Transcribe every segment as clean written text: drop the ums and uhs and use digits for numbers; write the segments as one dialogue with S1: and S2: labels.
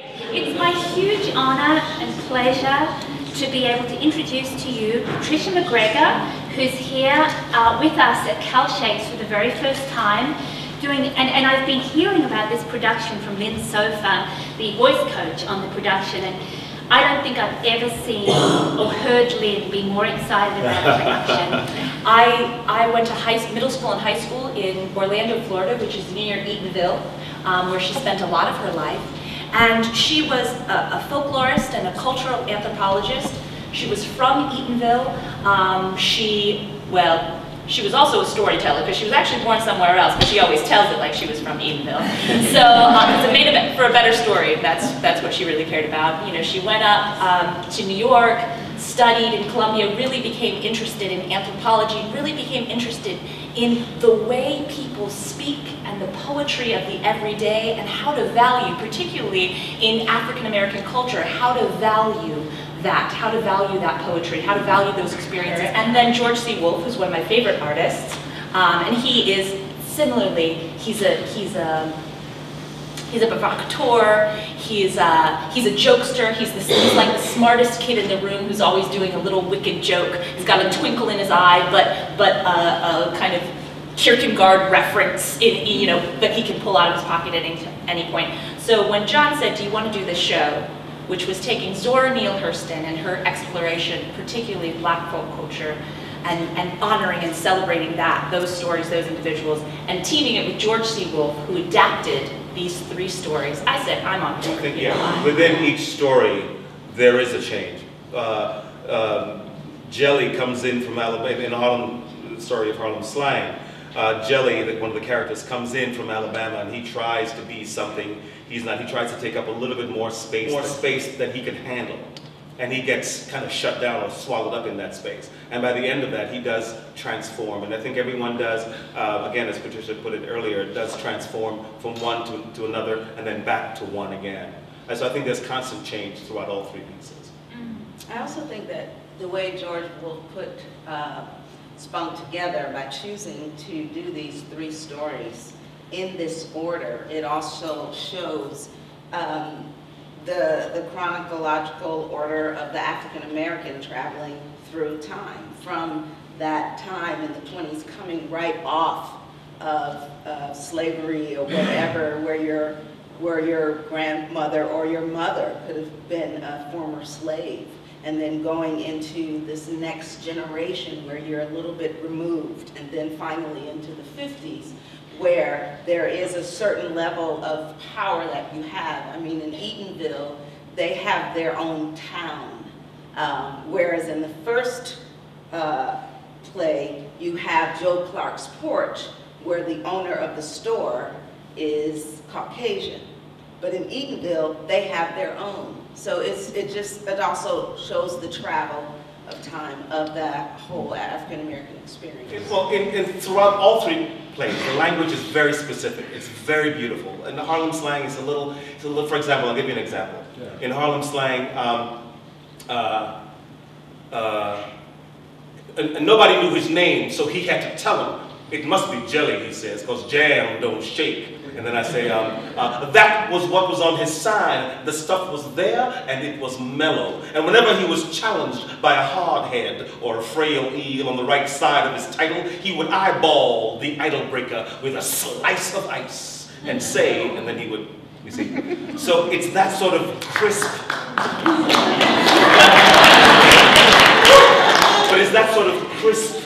S1: It's my huge honour and pleasure to be able to introduce to you Patricia McGregor, who's here with us at Sykes for the very first time, and I've been hearing about this production from Lynn Sofa, the voice coach on the production, and I don't think I've ever seen or heard Lynn be more excited about the production.
S2: I went to middle school and high school in Orlando, Florida, which is near Eatonville, where she spent a lot of her life. And she was a folklorist and a cultural anthropologist. She was from Eatonville. She was also a storyteller because she was actually born somewhere else, but she always tells it like she was from Eatonville. So it made it for a better story. That's what she really cared about. You know, she went up to New York, studied in Columbia, really became interested in anthropology, really became interested in the way people speak and the poetry of the everyday and how to value, particularly in African American culture, how to value that poetry, how to value those experiences. And then George C. Wolfe, who's one of my favorite artists, and he is similarly, he's a provocateur, he's a jokester, he's like the smartest kid in the room who's always doing a little wicked joke. He's got a twinkle in his eye, but a kind of Kierkegaard reference that he can pull out of his pocket at any point. So when John said, do you want to do this show, which was taking Zora Neale Hurston and her exploration, particularly of Black folk culture, and honoring and celebrating those stories, those individuals, and teaming it with George C. Wolfe, who adapted these 3 stories, I said, I'm on board.
S3: Yeah, within each story, there is a change. Jelly comes in from Alabama, in the story of Harlem Slang. Jelly, one of the characters, comes in from Alabama and he tries to be something he's not. He tries to take up a little bit more space that he can handle. And he gets kind of shut down or swallowed up in that space. And by the end of that, he does transform. And I think everyone does, again, as Patricia put it earlier, does transform from one to another and then back to one again. And so I think there's constant change throughout all 3 pieces.
S4: I also think that the way George Wolfe put Spunk together by choosing to do these 3 stories in this order, it also shows the chronological order of the African American traveling through time, from that time in the 20s coming right off of slavery or whatever, where your grandmother or your mother could have been a former slave, and then going into this next generation where you're a little bit removed, and then finally into the 50s, where there is a certain level of power that you have. I mean, in Eatonville, they have their own town, whereas in the first play, you have Joe Clark's porch, where the owner of the store is Caucasian. But in Eatonville, they have their own. So it also shows the travel of time of that whole African American experience.
S3: Well, throughout all 3 plays, the language is very specific. It's very beautiful. And the Harlem Slang is a little. For example, I'll give you an example. Yeah. In Harlem Slang, and nobody knew his name, so he had to tell him. It must be jelly, he says, because jam don't shake. And then I say, that was what was on his sign. The stuff was there, and it was mellow. And whenever he was challenged by a hard head or a frail eel on the right side of his title, he would eyeball the idol breaker with a slice of ice and say, and then he would, you see. So it's that sort of crisp. But it's that sort of crisp.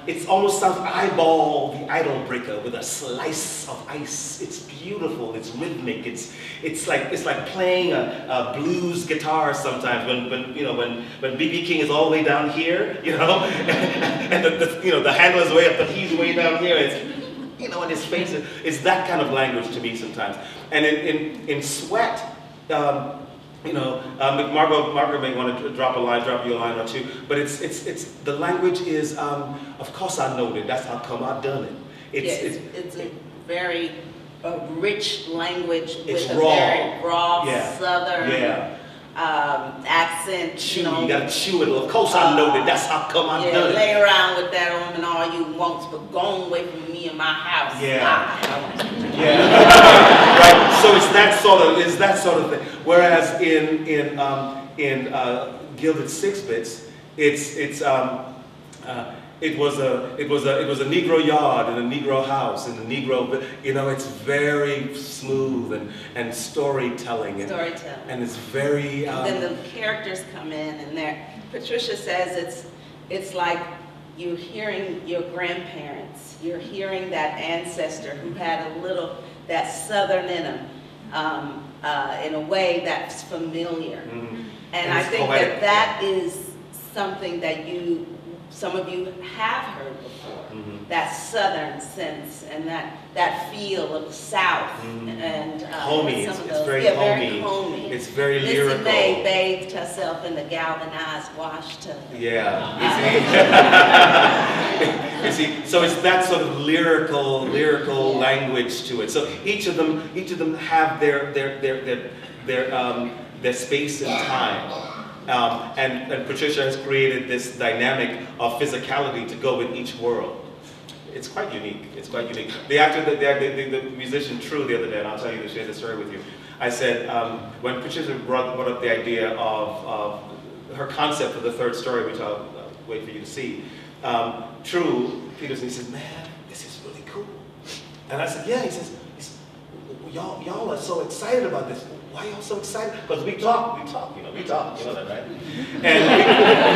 S3: It almost sounds eyeball the idol breaker with a slice of ice. It's beautiful. It's rhythmic. It's like playing a blues guitar sometimes when B.B. King is all the way down here, and the handle is way up, but he's way down here. It's and his face is that kind of language to me sometimes. And in Sweat. Margo may want to drop you a line or 2, but it's the language is, of course I know that, that's how come I done it.
S4: It's a very rich language with a
S3: raw.
S4: very raw
S3: Yeah.
S4: Southern accent.
S3: Chew, you gotta chew it. Of course I know that, that's how come I done it.
S4: Lay around with that woman all you want, but go away from me and my house.
S3: Yeah. Yeah. Right. So it's that sort of thing. Whereas in Gilded Six Bits, it was a Negro yard and a Negro house and a Negro, you know, it's very smooth and storytelling. And it's very...
S4: and then the characters come in and Patricia says it's like you're hearing your grandparents, you're hearing that ancestor who had that Southern in him, in a way that's familiar.
S3: Mm-hmm.
S4: And I think that is something that some of you have heard before, that Southern sense and that feel of the South. And
S3: homey,
S4: some of
S3: it's
S4: those,
S3: very homey. It's very lyrical.
S4: Missy May bathed herself in the galvanized wash tub.
S3: Yeah, you see, so it's that sort of lyrical language to it. So each of them have their space and time. And Patricia has created this dynamic of physicality to go with each world. It's quite unique. It's quite unique. The actor, the musician True the other day, and I'll share the story with you. I said, when Patricia brought up the idea of her concept for the third story, which I'll wait for you to see, True Peterson, he says, man, this is really cool. And I said, yeah, he says, y'all are so excited about this. Why are y'all so excited? Because we talk, you know that, right? And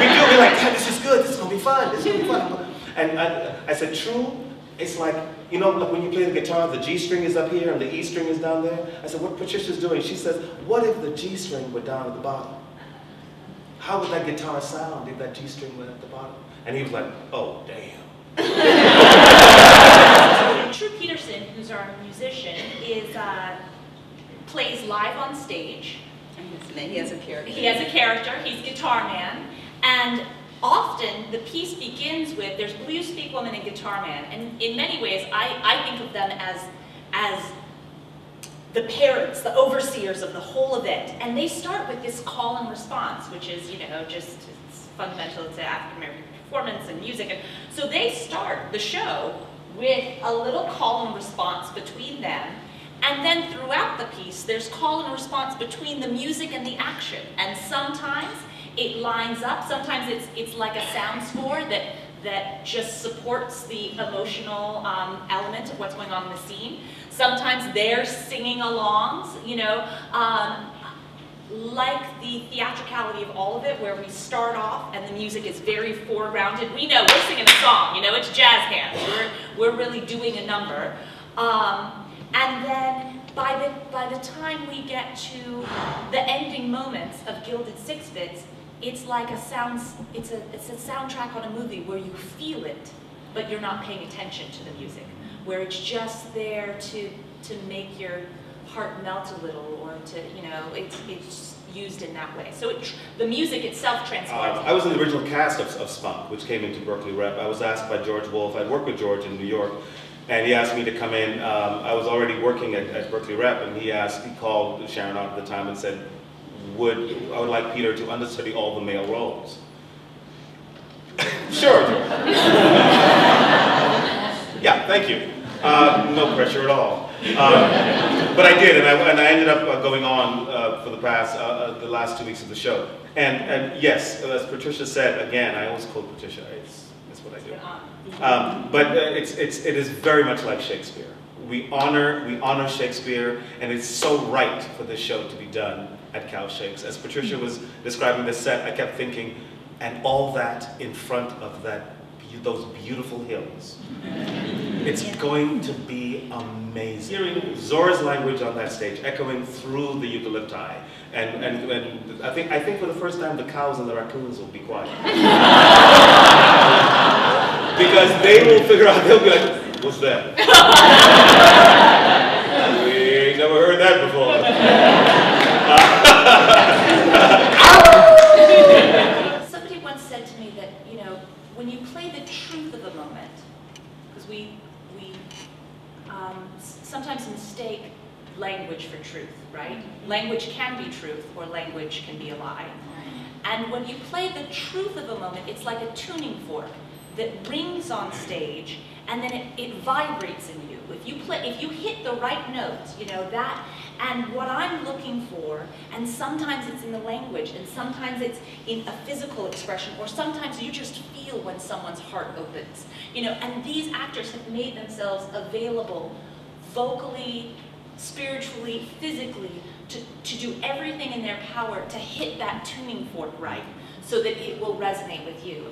S3: we do, we're like, God, this is good, this is gonna be fun, this is gonna be fun. And I said, True, it's like, you know, like when you play the guitar, the G string is up here and the E string is down there. I said, what Patricia's doing? She says, what if the G string were down at the bottom? How would that guitar sound if that G string went at the bottom? And he was like, oh, damn.
S2: True Peterson, who's our musician, plays live on stage.
S4: He has a character.
S2: He has a character. He's Guitar Man, and often the piece begins with there's Blue Speak Woman and Guitar Man, and in many ways I think of them as the parents, the overseers of the whole event, and they start with this call and response, which is just it's fundamental to African American performance and music, and so they start the show with a little call and response between them. And then throughout the piece, there's call and response between the music and the action. And sometimes it lines up, sometimes it's like a sound score that just supports the emotional element of what's going on in the scene. Sometimes they're singing alongs, like the theatricality of all of it, where we start off and the music is very foregrounded. We know we're singing a song, it's jazz hands. We're really doing a number. And then by the time we get to the ending moments of Gilded Six Bits, it's like it's a soundtrack on a movie where you feel it, but you're not paying attention to the music, where it's just there to make your heart melt a little, or it's used in that way. So the music itself transforms.
S3: I was in the original cast of Spunk, which came into Berkeley Rep. I was asked by George Wolfe. I'd worked with George in New York, and he asked me to come in. I was already working at Berkeley Rep, and he called Sharon out at the time and said, I would like Peter to understudy all the male roles. Sure. Yeah, thank you. No pressure at all. But I did, and I ended up going on for the last 2 weeks of the show. And yes, as Patricia said, again, I always quote Patricia. It's what I do. But it is very much like Shakespeare. We honor Shakespeare, and it's so right for this show to be done at Cal Shakes. As Patricia was describing the set, I kept thinking, and all that in front of those beautiful hills. It's going to be amazing. Hearing Zora's language on that stage, echoing through the eucalypti, and I think for the first time the cows and the raccoons will be quiet. Because they will figure out, they'll be like, what's that? We ain't never heard that before.
S2: Somebody once said to me that, when you play the truth of a moment, because we sometimes mistake language for truth, right? Language can be truth, or language can be a lie. And when you play the truth of a moment, it's like a tuning fork. that rings on stage, and then it vibrates in you. If you hit the right notes, you know, that, and what I'm looking for, and sometimes it's in the language, and sometimes it's in a physical expression, or sometimes you just feel when someone's heart opens, you know, and these actors have made themselves available vocally, spiritually, physically, to do everything in their power to hit that tuning fork right, so that it will resonate with you.